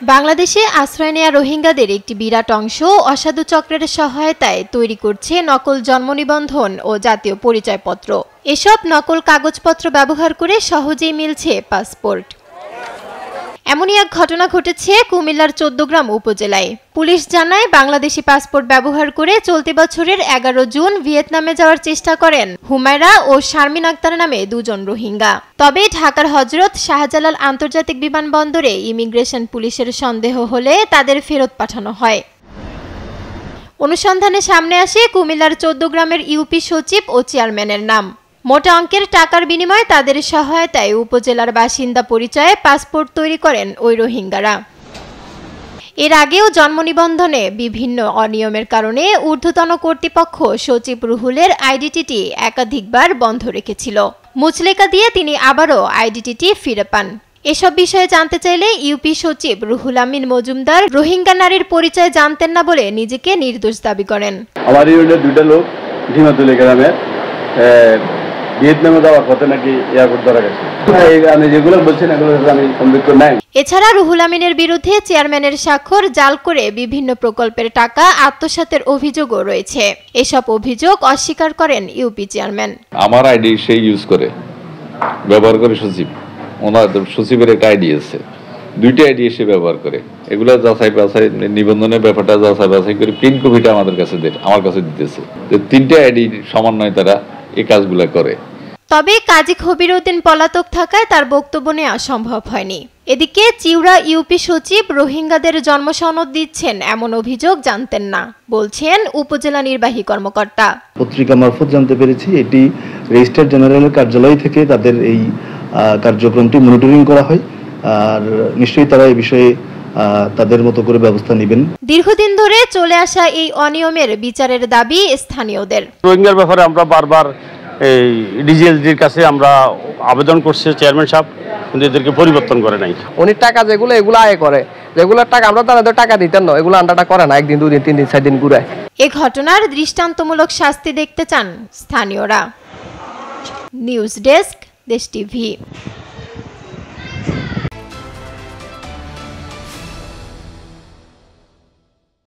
বাংলাদেশে আশ্রয় নেয়া রোহিঙ্গাদের একটি বিরাট অংশ অসাধু চক্রের সহায়তায় তৈরি করছে নকল জন্ম নিবন্ধন ও জাতীয় পরিচয়পত্র। এসব নকল কাগজপত্র ব্যবহার করে সহজেই মিলছে পাসপোর্ট। এমনই এক ঘটনা ঘটেছে কুমিল্লার ১৪ গ্রাম উপজেলায়। পুলিশ জানায়, বাংলাদেশি পাসপোর্ট ব্যবহার করে চলতি বছরের ১১ জুন ভিয়েতনামে যাওয়ার চেষ্টা করেন হুমায়রা ও শারমিন আক্তার নামে দুজন রোহিঙ্গা। তবে ঢাকার হযরত শাহজালাল আন্তর্জাতিক বিমানবন্দরে ইমিগ্রেশন পুলিশের সন্দেহ হলে তাদের ফেরত পাঠানো হয়। অনুসন্ধানে সামনে আসে কুমিল্লার ১৪ গ্রামের ইউপি সচিব ও চেয়ারম্যানের নাম। মোটা অঙ্কের টাকার বিনিময়ে তাদের সহায়তায় উপজেলার বাসিন্দা পরিচয়ে পাসপোর্ট তৈরি করেন ওই রোহিঙ্গারা। এর আগেও জন্ম নিবন্ধনে বিভিন্ন অনিয়মের কারণে ঊর্ধ্বতন কর্তৃপক্ষ সচিব রুহুলের আইডেন্টিটি একাধিকবার বন্ধ রেখেছিল। মুচলেকা দিয়ে তিনি আবারও আইডেন্টিটি ফিরে পান। এসব বিষয়ে জানতে চাইলে ইউপি সচিব রুহুল আমিন মজুমদার রোহিঙ্গা নারীর পরিচয় জানতেন না বলে নিজেকে নির্দোষ দাবি করেন। আমার ইউনিটের দুইটা লোক ঢিমাতুলি গ্রামের ভিয়েতনামে যাওয়ার পথে নাকি এয়ারপোর্ট ধরা গেছে। আমি যেগুলো বলছেন এগুলো আমি সম্পৃক্ত নাই। এছাড়া রুহুল আমিনের বিরুদ্ধে চেয়ারম্যানের স্বাক্ষর জাল করে বিভিন্ন প্রকল্পের টাকা আত্মসাতের অভিযোগও রয়েছে। এসব অভিযোগ অস্বীকার করেন ইউপি চেয়ারম্যান। আমার আইডি সে ইউজ করে ব্যবহার করে সচিব, ওনার সচিবের একটা আইডি আছে, দুইটা আইডি এসে ব্যবহার করে এগুলো যাচাই বাছাই নিবন্ধনের ব্যাপারটা যাচাই বাছাই করে পিন কপিটা আমার কাছে দিতেছে। তিনটা আইডি সমন্বয় তারা এই কাজগুলো করে। তবে কাজী খবিরউদ্দিন পলাতক থাকায় তার বক্তব্য নেওয়া সম্ভব হয়নি। এদিকে চিউড়া ইউপি সচিব রোহিঙ্গাদের জন্ম সনদ দিচ্ছেন এমন অভিযোগ জানতেন না বলছেন উপজেলা নির্বাহী কর্মকর্তা। পত্রিকা মারফত জানতে পেরেছি এটি রেজিস্ট্রার জেনারেলের কার্যালয় থেকে তাদের এই কার্যক্রমটি মনিটরিং করা হয়, আর নিশ্চয়ই তারা এই বিষয়ে তাদের মতো করে ব্যবস্থা নেবেন। দীর্ঘদিন ধরে চলে আসা এই অনিয়মের বিচারের দাবি স্থানীয়দের। রোহিঙ্গার ব্যাপারে আমরা বারবার এই ডিজিএলজির কাছে আমরা আবেদন করছি, চেয়ারম্যান সাহেব কিন্তু এদেরকে পরিবর্তন করে নাই। উনি টাকা যেগুলো এগুলো আয় করে, যেগুলোর টাকা আমরা তাদের টাকা দিতেন না, এগুলো আন্ডাটা করে না, একদিন দুদিন 3 দিন 4 দিন ঘুরে। এ ঘটনার দৃষ্টান্তমূলক শাস্তি দেখতে চান স্থানীয়রা। নিউজ ডেস্ক, দেশ টিভি।